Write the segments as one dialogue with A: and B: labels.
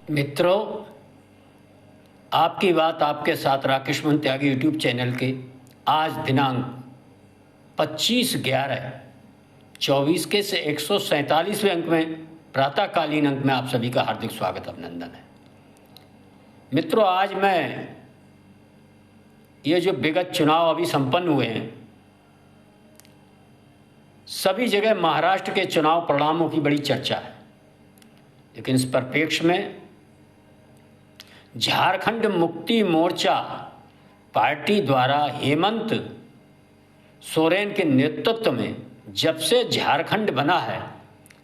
A: मित्रों, आपकी बात आपके साथ राकेश मन त्यागी यूट्यूब चैनल के आज दिनांक 25/11/24 के से 147वें अंक में प्रातःकालीन अंक में आप सभी का हार्दिक स्वागत अभिनंदन है। मित्रों, आज मैं ये जो विगत चुनाव अभी संपन्न हुए हैं, सभी जगह महाराष्ट्र के चुनाव परिणामों की बड़ी चर्चा है, लेकिन इस परिप्रेक्ष्य में झारखंड मुक्ति मोर्चा पार्टी द्वारा हेमंत सोरेन के नेतृत्व में जब से झारखंड बना है,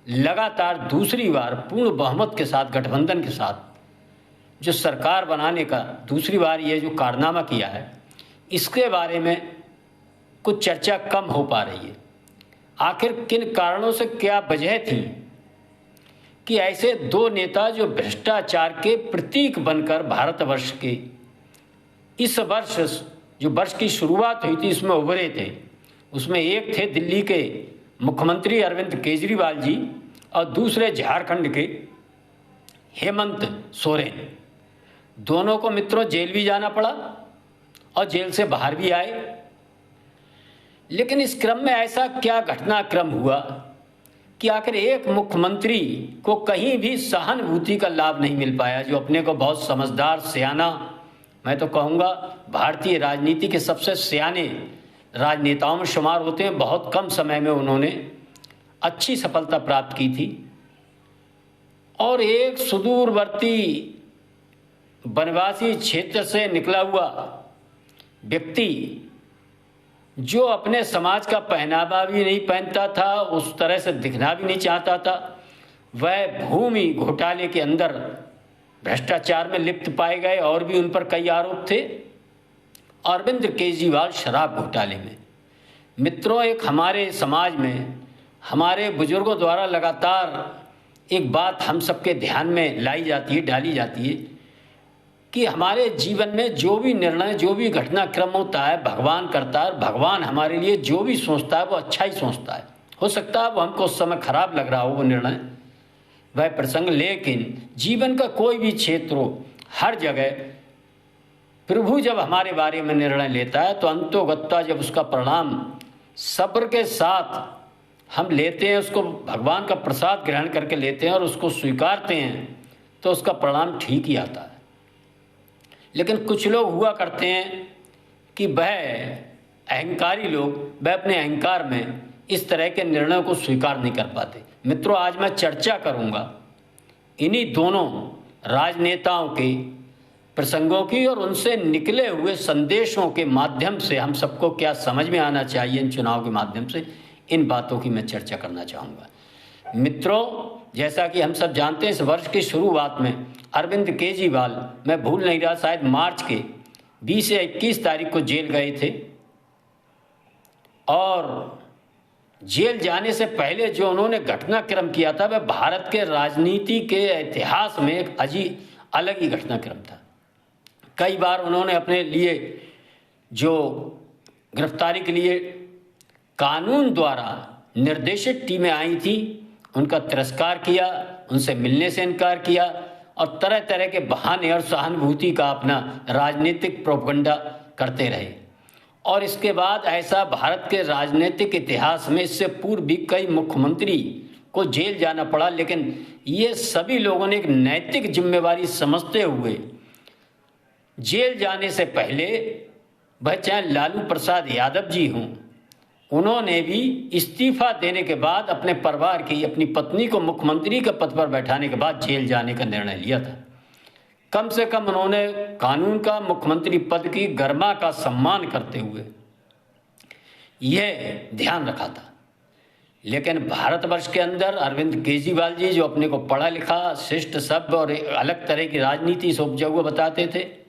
A: लगातार दूसरी बार पूर्ण बहुमत के साथ गठबंधन के साथ जो सरकार बनाने का दूसरी बार ये जो कारनामा किया है, इसके बारे में कुछ चर्चा कम हो पा रही है। आखिर किन कारणों से क्या वजह थी कि ऐसे दो नेता जो भ्रष्टाचार के प्रतीक बनकर भारतवर्ष के इस वर्ष जो वर्ष की शुरुआत हुई थी इसमें उभरे थे। उसमें एक थे दिल्ली के मुख्यमंत्री अरविंद केजरीवाल जी और दूसरे झारखंड के हेमंत सोरेन। दोनों को मित्रों जेल भी जाना पड़ा और जेल से बाहर भी आए। लेकिन इस क्रम में ऐसा क्या घटनाक्रम हुआ कि आखिर एक मुख्यमंत्री को कहीं भी सहानुभूति का लाभ नहीं मिल पाया, जो अपने को बहुत समझदार सियाना, मैं तो कहूँगा भारतीय राजनीति के सबसे सियाने राजनेताओं में शुमार होते हैं। बहुत कम समय में उन्होंने अच्छी सफलता प्राप्त की थी और एक सुदूरवर्ती वनवासी क्षेत्र से निकला हुआ व्यक्ति जो अपने समाज का पहनावा भी नहीं पहनता था, उस तरह से दिखना भी नहीं चाहता था, वह भूमि घोटाले के अंदर भ्रष्टाचार में लिप्त पाए गए और भी उन पर कई आरोप थे। अरविंद केजरीवाल शराब घोटाले में। मित्रों, एक हमारे समाज में हमारे बुजुर्गों द्वारा लगातार एक बात हम सबके ध्यान में लाई जाती है, डाली जाती है कि हमारे जीवन में जो भी निर्णय, जो भी घटनाक्रम होता है, भगवान करता है। भगवान हमारे लिए जो भी सोचता है वो अच्छा ही सोचता है। हो सकता है वो हमको उस समय खराब लग रहा हो वो निर्णय, वह प्रसंग, लेकिन जीवन का कोई भी क्षेत्र हो, हर जगह प्रभु जब हमारे बारे में निर्णय लेता है तो अंतोगत्वा जब उसका परिणाम सब्र के साथ हम लेते हैं, उसको भगवान का प्रसाद ग्रहण करके लेते हैं और उसको स्वीकारते हैं, तो उसका परिणाम ठीक ही आता है। लेकिन कुछ लोग हुआ करते हैं कि वह अहंकारी लोग, वह अपने अहंकार में इस तरह के निर्णयों को स्वीकार नहीं कर पाते। मित्रों, आज मैं चर्चा करूंगा इन्हीं दोनों राजनेताओं के प्रसंगों की और उनसे निकले हुए संदेशों के माध्यम से हम सबको क्या समझ में आना चाहिए इन चुनाव के माध्यम से, इन बातों की मैं चर्चा करना चाहूँगा। मित्रों, जैसा कि हम सब जानते हैं, इस वर्ष की शुरुआत में अरविंद केजरीवाल, मैं भूल नहीं रहा, शायद मार्च के 20 या 21 तारीख को जेल गए थे और जेल जाने से पहले जो उन्होंने घटनाक्रम किया था वह भारत के राजनीति के इतिहास में एक अलग ही घटनाक्रम था। कई बार उन्होंने अपने लिए जो गिरफ्तारी के लिए कानून द्वारा निर्देशित टीमें आई थी उनका तिरस्कार किया, उनसे मिलने से इनकार किया और तरह तरह के बहाने और सहानुभूति का अपना राजनीतिक प्रोपगंडा करते रहे। और इसके बाद ऐसा भारत के राजनीतिक इतिहास में इससे पूर्व भी कई मुख्यमंत्री को जेल जाना पड़ा, लेकिन ये सभी लोगों ने एक नैतिक जिम्मेवारी समझते हुए जेल जाने से पहले, वह चाहे लालू प्रसाद यादव जी हों, उन्होंने भी इस्तीफा देने के बाद अपने परिवार की, अपनी पत्नी को मुख्यमंत्री के पद पर बैठाने के बाद जेल जाने का निर्णय लिया था। कम से कम उन्होंने कानून का, मुख्यमंत्री पद की गरिमा का सम्मान करते हुए यह ध्यान रखा था। लेकिन भारतवर्ष के अंदर अरविंद केजरीवाल जी, जो अपने को पढ़ा लिखा, शिष्ट सभ्य और अलग तरह की राजनीति से उपजा हुआ बताते थे,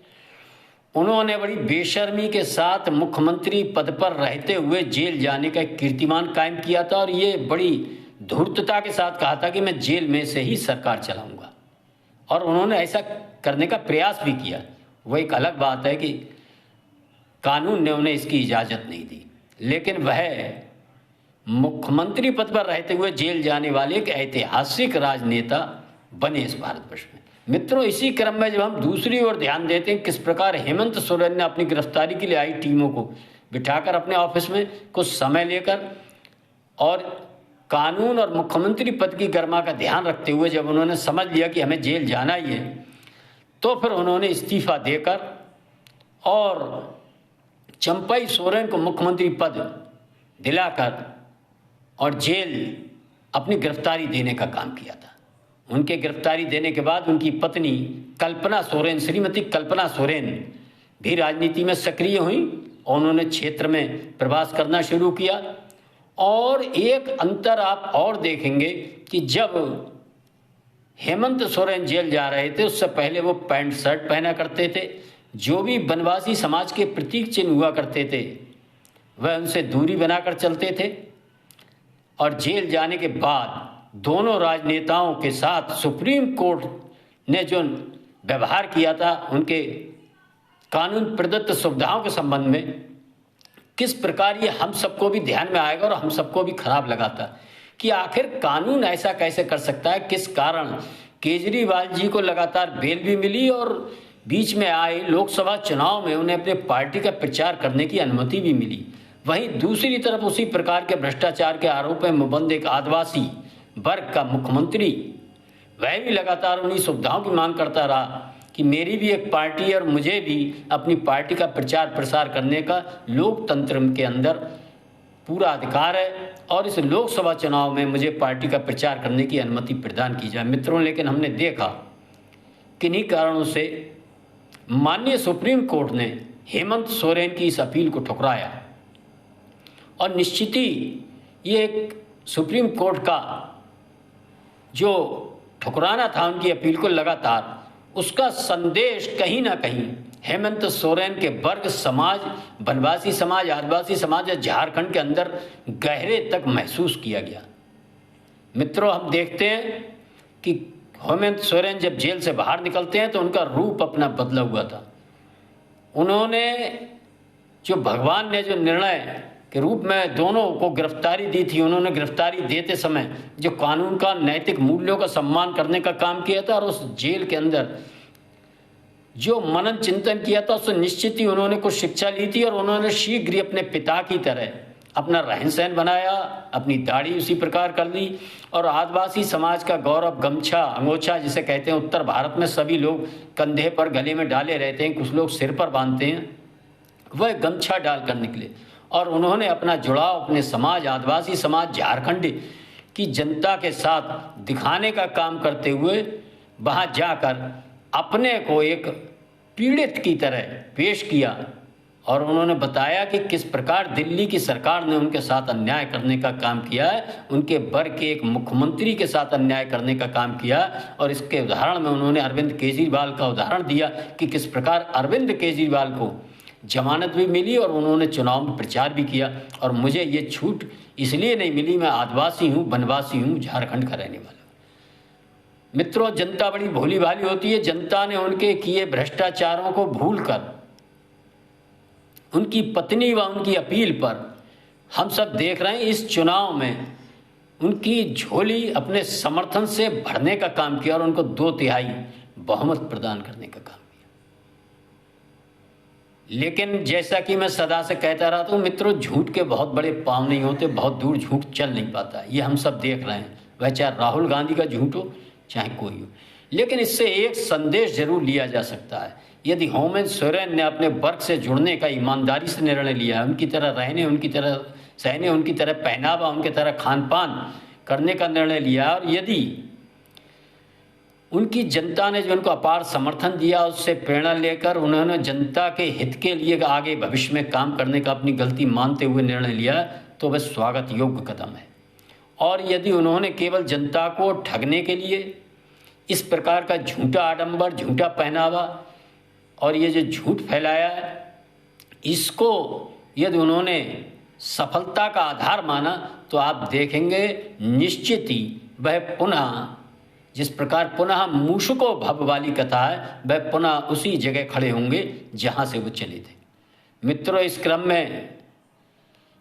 A: उन्होंने बड़ी बेशर्मी के साथ मुख्यमंत्री पद पर रहते हुए जेल जाने का कीर्तिमान कायम किया था और ये बड़ी धूर्तता के साथ कहा था कि मैं जेल में से ही सरकार चलाऊंगा, और उन्होंने ऐसा करने का प्रयास भी किया। वो एक अलग बात है कि कानून ने उन्हें इसकी इजाज़त नहीं दी, लेकिन वह मुख्यमंत्री पद पर रहते हुए जेल जाने वाले एक ऐतिहासिक राजनेता बने इस भारतवर्ष में। मित्रों, इसी क्रम में जब हम दूसरी ओर ध्यान देते हैं किस प्रकार हेमंत सोरेन ने अपनी गिरफ्तारी के लिए आई टीमों को बिठाकर अपने ऑफिस में कुछ समय लेकर और कानून और मुख्यमंत्री पद की गरिमा का ध्यान रखते हुए जब उन्होंने समझ लिया कि हमें जेल जाना ही है, तो फिर उन्होंने इस्तीफा देकर और चंपई सोरेन को मुख्यमंत्री पद दिलाकर और जेल अपनी गिरफ्तारी देने का काम किया था। उनके गिरफ्तारी देने के बाद उनकी पत्नी कल्पना सोरेन, श्रीमती कल्पना सोरेन भी राजनीति में सक्रिय हुई और उन्होंने क्षेत्र में प्रवास करना शुरू किया। और एक अंतर आप और देखेंगे कि जब हेमंत सोरेन जेल जा रहे थे उससे पहले वो पैंट शर्ट पहना करते थे। जो भी वनवासी समाज के प्रतीक चिन्ह हुआ करते थे वह उनसे दूरी बनाकर चलते थे। और जेल जाने के बाद दोनों राजनेताओं के साथ सुप्रीम कोर्ट ने जो व्यवहार किया था उनके कानून प्रदत्त सुविधाओं के संबंध में, किस प्रकार ये हम सबको भी ध्यान में आएगा और हम सबको भी खराब लगा था कि आखिर कानून ऐसा कैसे कर सकता है। किस कारण केजरीवाल जी को लगातार बेल भी मिली और बीच में आए लोकसभा चुनाव में उन्हें अपने पार्टी का प्रचार करने की अनुमति भी मिली। वहीं दूसरी तरफ उसी प्रकार के भ्रष्टाचार के आरोप में मुबंद एक आदिवासी वर्ग का मुख्यमंत्री, वह भी लगातार उन्हीं सुविधाओं की मांग करता रहा कि मेरी भी एक पार्टी है और मुझे भी अपनी पार्टी का प्रचार प्रसार करने का लोकतंत्र के अंदर पूरा अधिकार है और इस लोकसभा चुनाव में मुझे पार्टी का प्रचार करने की अनुमति प्रदान की जाए। मित्रों, लेकिन हमने देखा किन्हीं कारणों से माननीय सुप्रीम कोर्ट ने हेमंत सोरेन की इस अपील को ठुकराया और निश्चित ही ये एक सुप्रीम कोर्ट का जो ठुकराना था उनकी अपील को लगातार, उसका संदेश कहीं ना कहीं हेमंत सोरेन के वर्ग समाज, वनवासी समाज, आदिवासी समाज या झारखंड के अंदर गहरे तक महसूस किया गया। मित्रों, हम देखते हैं कि हेमंत सोरेन जब जेल से बाहर निकलते हैं तो उनका रूप अपना बदला हुआ था। उन्होंने जो भगवान ने जो निर्णय के रूप में दोनों को गिरफ्तारी दी थी, उन्होंने गिरफ्तारी देते समय जो कानून का, नैतिक मूल्यों का सम्मान करने का काम किया था और उस जेल के अंदर जो मनन चिंतन किया था उससे निश्चित ही उन्होंने कुछ शिक्षा ली थी और उन्होंने शीघ्र ही अपने पिता की तरह अपना रहन सहन बनाया, अपनी दाढ़ी उसी प्रकार कर ली और आदिवासी समाज का गौरव गमछा, अंगोछा जिसे कहते हैं, उत्तर भारत में सभी लोग कंधे पर गले में डाले रहते हैं, कुछ लोग सिर पर बांधते हैं, वह गमछा डालकर निकले और उन्होंने अपना जुड़ाव अपने समाज, आदिवासी समाज, झारखंड की जनता के साथ दिखाने का काम करते हुए वहाँ जाकर अपने को एक पीड़ित की तरह पेश किया और उन्होंने बताया कि किस प्रकार दिल्ली की सरकार ने उनके साथ अन्याय करने का काम किया है, उनके वर्ग के एक मुख्यमंत्री के साथ अन्याय करने का काम किया। और इसके उदाहरण में उन्होंने अरविंद केजरीवाल का उदाहरण दिया कि किस प्रकार अरविंद केजरीवाल को जमानत भी मिली और उन्होंने चुनाव में प्रचार भी किया और मुझे ये छूट इसलिए नहीं मिली, मैं आदिवासी हूँ, वनवासी हूँ, झारखंड का रहने वाला हूँ। मित्रों, जनता बड़ी भोली भाली होती है। जनता ने उनके किए भ्रष्टाचारों को भूलकर उनकी पत्नी व उनकी अपील पर हम सब देख रहे हैं इस चुनाव में उनकी झोली अपने समर्थन से भरने का काम किया और उनको 2/3 बहुमत प्रदान करने का काम। लेकिन जैसा कि मैं सदा से कहता रहा हूँ मित्रों, झूठ के बहुत बड़े पाँव नहीं होते, बहुत दूर झूठ चल नहीं पाता। ये हम सब देख रहे हैं, वह चाहे राहुल गांधी का झूठ हो चाहे कोई हो। लेकिन इससे एक संदेश जरूर लिया जा सकता है। यदि हेमंत सोरेन ने अपने वर्ग से जुड़ने का ईमानदारी से निर्णय लिया है, उनकी तरह रहने, उनकी तरह सहने, उनकी तरह पहनावा, उनकी तरह खान पान करने का निर्णय लिया और यदि उनकी जनता ने जो उनको अपार समर्थन दिया उससे प्रेरणा लेकर उन्होंने जनता के हित के लिए आगे भविष्य में काम करने का अपनी गलती मानते हुए निर्णय लिया तो वह स्वागत योग्य कदम है। और यदि उन्होंने केवल जनता को ठगने के लिए इस प्रकार का झूठा आडंबर, झूठा पहनावा और ये जो झूठ फैलाया है, इसको यदि उन्होंने सफलता का आधार माना तो आप देखेंगे निश्चित ही वह पुनः, जिस प्रकार पुनः मूषको भव वाली कथा है, वह पुनः उसी जगह खड़े होंगे जहां से वो चले थे। मित्रों, इस क्रम में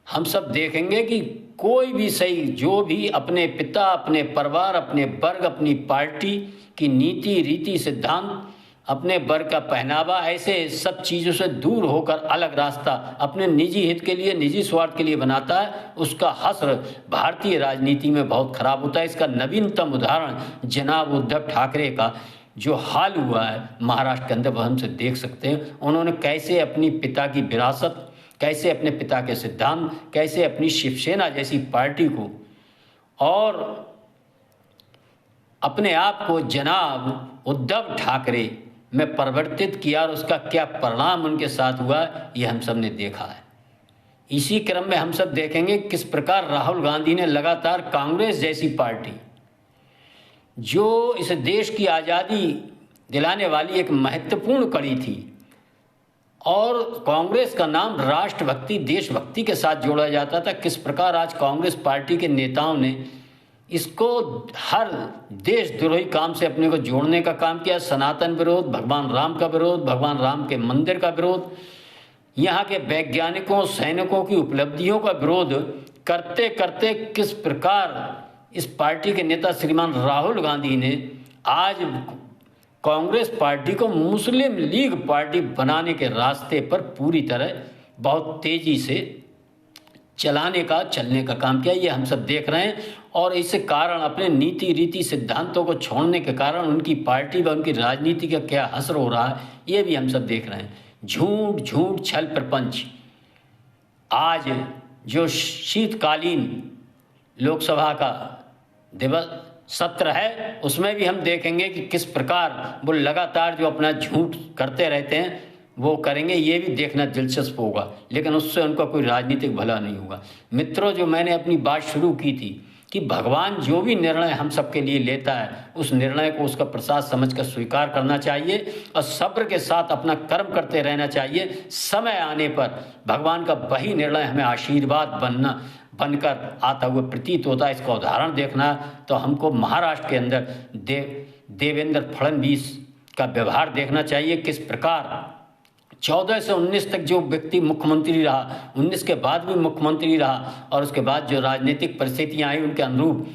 A: हम सब देखेंगे कि कोई भी सही जो भी अपने पिता, अपने परिवार, अपने वर्ग, अपनी पार्टी कि नीति रीति सिद्धांत, अपने वर्ग का पहनावा, ऐसे सब चीज़ों से दूर होकर अलग रास्ता अपने निजी हित के लिए, निजी स्वार्थ के लिए बनाता है, उसका हश्र भारतीय राजनीति में बहुत खराब होता है। इसका नवीनतम उदाहरण जनाब उद्धव ठाकरे का जो हाल हुआ है महाराष्ट्र के अंदर, वह हमसे देख सकते हैं। उन्होंने कैसे अपनी पिता की विरासत, कैसे अपने पिता के सिद्धांत, कैसे अपनी शिवसेना जैसी पार्टी को और अपने आप को जनाब उद्धव ठाकरे में परिवर्तित किया, और उसका क्या परिणाम उनके साथ हुआ ये हम सब ने देखा है। इसी क्रम में हम सब देखेंगे किस प्रकार राहुल गांधी ने लगातार कांग्रेस जैसी पार्टी, जो इस देश की आज़ादी दिलाने वाली एक महत्वपूर्ण कड़ी थी, और कांग्रेस का नाम राष्ट्रभक्ति, देशभक्ति के साथ जोड़ा जाता था, किस प्रकार आज कांग्रेस पार्टी के नेताओं ने इसको हर देशद्रोही काम से अपने को जोड़ने का काम किया। सनातन विरोध, भगवान राम का विरोध, भगवान राम के मंदिर का विरोध, यहाँ के वैज्ञानिकों, सैनिकों की उपलब्धियों का विरोध करते करते किस प्रकार इस पार्टी के नेता श्रीमान राहुल गांधी ने आज कांग्रेस पार्टी को मुस्लिम लीग पार्टी बनाने के रास्ते पर पूरी तरह बहुत तेजी से चलने का काम किया, ये हम सब देख रहे हैं। और इस कारण अपने नीति रीति सिद्धांतों को छोड़ने के कारण उनकी पार्टी व उनकी राजनीति का क्या असर हो रहा है, ये भी हम सब देख रहे हैं। झूठ झूठ छल प्रपंच। आज जो शीतकालीन लोकसभा का दिवस सत्र है, उसमें भी हम देखेंगे कि किस प्रकार वो लगातार जो अपना झूठ करते रहते हैं वो करेंगे, ये भी देखना दिलचस्प होगा, लेकिन उससे उनका कोई राजनीतिक भला नहीं होगा। मित्रों, जो मैंने अपनी बात शुरू की थी कि भगवान जो भी निर्णय हम सबके लिए लेता है, उस निर्णय को उसका प्रसाद समझकर स्वीकार करना चाहिए और सब्र के साथ अपना कर्म करते रहना चाहिए। समय आने पर भगवान का वही निर्णय हमें आशीर्वाद बनकर आता हुआ प्रतीत होता है। इसका उदाहरण देखना तो हमको महाराष्ट्र के अंदर देवेंद्र फडणवीस का व्यवहार देखना चाहिए। किस प्रकार 14 से 19 तक जो व्यक्ति मुख्यमंत्री रहा, 19 के बाद भी मुख्यमंत्री रहा, और उसके बाद जो राजनीतिक परिस्थितियां आई उनके अनुरूप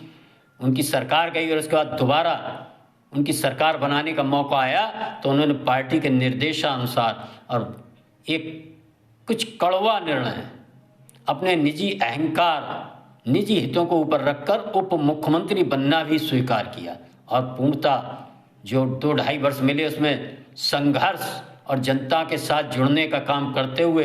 A: उनकी सरकार गई, और उसके बाद दोबारा उनकी सरकार बनाने का मौका आया तो उन्होंने पार्टी के निर्देशानुसार और एक कुछ कड़वा निर्णय अपने निजी अहंकार, निजी हितों को ऊपर रखकर उप मुख्यमंत्री बनना भी स्वीकार किया। और पूर्णतः जो 2-2.5 वर्ष मिले उसमें संघर्ष और जनता के साथ जुड़ने का काम करते हुए,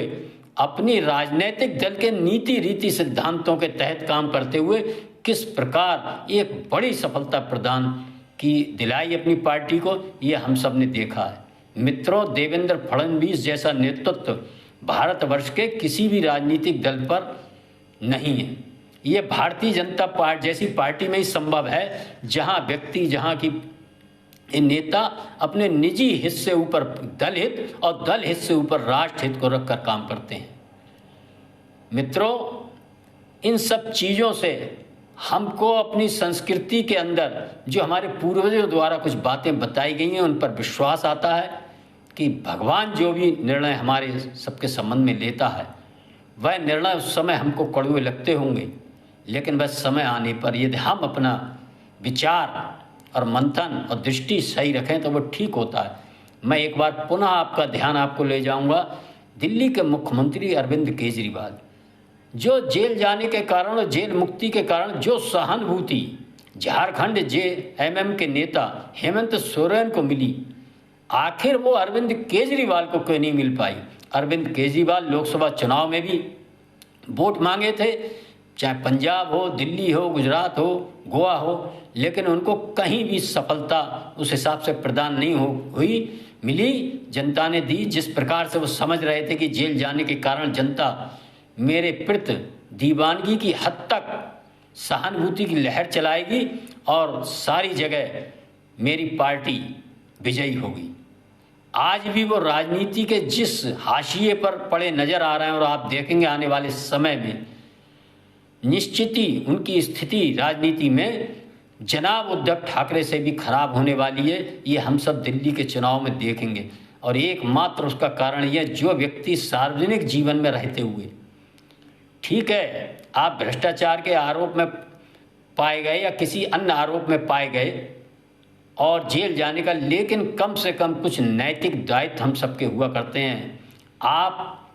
A: अपनी राजनीतिक दल के नीति रीति सिद्धांतों के तहत काम करते हुए किस प्रकार एक बड़ी सफलता प्रदान की दिलाई अपनी पार्टी को, ये हम सब ने देखा है। मित्रों, देवेंद्र फडणवीस जैसा नेतृत्व भारतवर्ष के किसी भी राजनीतिक दल पर नहीं है। ये भारतीय जनता पार्टी जैसी पार्टी में ही संभव है, जहां व्यक्ति, जहां की नेता अपने निजी हित से ऊपर दल हित और दल हित से ऊपर राष्ट्र हित को रखकर काम करते हैं। मित्रों, इन सब चीज़ों से हमको अपनी संस्कृति के अंदर जो हमारे पूर्वजों द्वारा कुछ बातें बताई गई हैं उन पर विश्वास आता है कि भगवान जो भी निर्णय हमारे सबके संबंध में लेता है, वह निर्णय उस समय हमको कड़वे लगते होंगे, लेकिन वह समय आने पर यदि हम अपना विचार और मंथन और दृष्टि सही रखें तो वो ठीक होता है। मैं एक बार पुनः आपका ध्यान आपको ले जाऊंगा दिल्ली के मुख्यमंत्री अरविंद केजरीवाल, जो जेल जाने के कारण और जेल मुक्ति के कारण जो सहानुभूति झारखंड जेएमएम के नेता हेमंत सोरेन को मिली, आखिर वो अरविंद केजरीवाल को क्यों नहीं मिल पाई। अरविंद केजरीवाल लोकसभा चुनाव में भी वोट मांगे थे, चाहे पंजाब हो, दिल्ली हो, गुजरात हो, गोवा हो, लेकिन उनको कहीं भी सफलता उस हिसाब से प्रदान नहीं मिली। जनता ने दी जिस प्रकार से वो समझ रहे थे कि जेल जाने के कारण जनता मेरे प्रति दीवानगी की हद तक सहानुभूति की लहर चलाएगी और सारी जगह मेरी पार्टी विजयी होगी। आज भी वो राजनीति के जिस हाशिए पर पड़े नजर आ रहे हैं, और आप देखेंगे आने वाले समय में निश्चित ही उनकी स्थिति राजनीति में जनाब उद्धव ठाकरे से भी खराब होने वाली है। ये हम सब दिल्ली के चुनाव में देखेंगे, और एकमात्र उसका कारण यह, जो व्यक्ति सार्वजनिक जीवन में रहते हुए, ठीक है, आप भ्रष्टाचार के आरोप में पाए गए या किसी अन्य आरोप में पाए गए, और जेल जाने का, लेकिन कम से कम कुछ नैतिक दायित्व हम सबके हुआ करते हैं। आप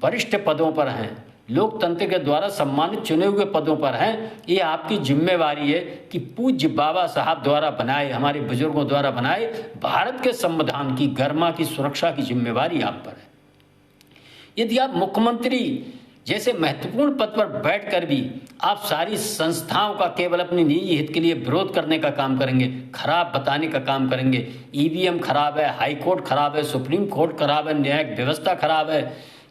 A: वरिष्ठ पदों पर हैं, लोकतंत्र के द्वारा सम्मानित चुने हुए पदों पर हैं, ये आपकी जिम्मेवारी है कि पूज्य बाबा साहब द्वारा बनाए, हमारे बुजुर्गों द्वारा बनाए भारत के संविधान की गरिमा की सुरक्षा की जिम्मेवारी आप पर है। यदि आप मुख्यमंत्री जैसे महत्वपूर्ण पद पर बैठकर भी आप सारी संस्थाओं का केवल अपने निजी हित के लिए विरोध करने का काम करेंगे, खराब बताने का काम करेंगे, ईवीएम खराब है, हाई कोर्ट खराब है, सुप्रीम कोर्ट खराब है, न्यायिक व्यवस्था खराब है,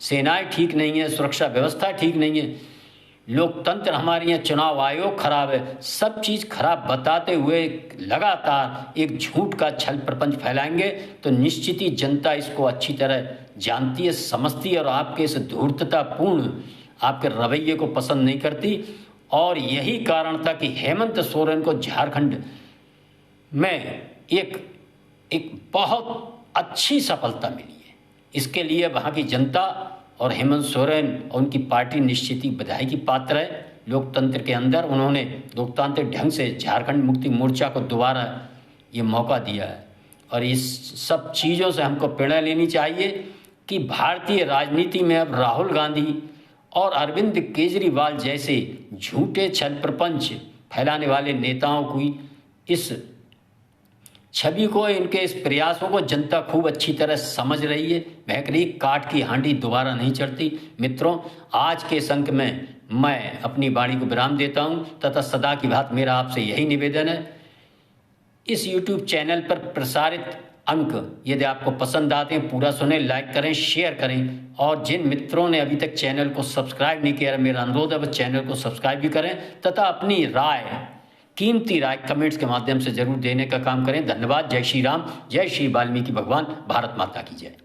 A: सेनाएं ठीक नहीं है, सुरक्षा व्यवस्था ठीक नहीं है, लोकतंत्र हमारे यहाँ चुनाव आयोग खराब है, सब चीज़ खराब बताते हुए लगातार एक झूठ का छल प्रपंच फैलाएंगे तो निश्चित ही जनता इसको अच्छी तरह जानती है, समझती है और आपके इस धूर्ततापूर्ण आपके रवैये को पसंद नहीं करती। और यही कारण था कि हेमंत सोरेन को झारखंड में एक बहुत अच्छी सफलता मिली है। इसके लिए वहाँ की जनता और हेमंत सोरेन और उनकी पार्टी निश्चित ही बधाई की पात्र है। लोकतंत्र के अंदर उन्होंने लोकतांत्रिक ढंग से झारखंड मुक्ति मोर्चा को दोबारा ये मौका दिया है और इस सब चीज़ों से हमको प्रेरणा लेनी चाहिए कि भारतीय राजनीति में अब राहुल गांधी और अरविंद केजरीवाल जैसे झूठे छल प्रपंच फैलाने वाले नेताओं की इस छवि को, इनके इस प्रयासों को जनता खूब अच्छी तरह समझ रही है। बहक रही, काट की हांडी दोबारा नहीं चढ़ती। मित्रों, आज के इस अंक में मैं अपनी वाणी को विराम देता हूं तथा सदा की बात मेरा आपसे यही निवेदन है, इस YouTube चैनल पर प्रसारित अंक यदि आपको पसंद आते हैं पूरा सुने, लाइक करें, शेयर करें और जिन मित्रों ने अभी तक चैनल को सब्सक्राइब नहीं किया, मेरा अनुरोध है वो चैनल को सब्सक्राइब भी करें तथा अपनी राय, कीमती राय कमेंट्स के माध्यम से जरूर देने का काम करें। धन्यवाद। जय श्री राम, जय श्री वाल्मीकि भगवान, भारत माता की जय।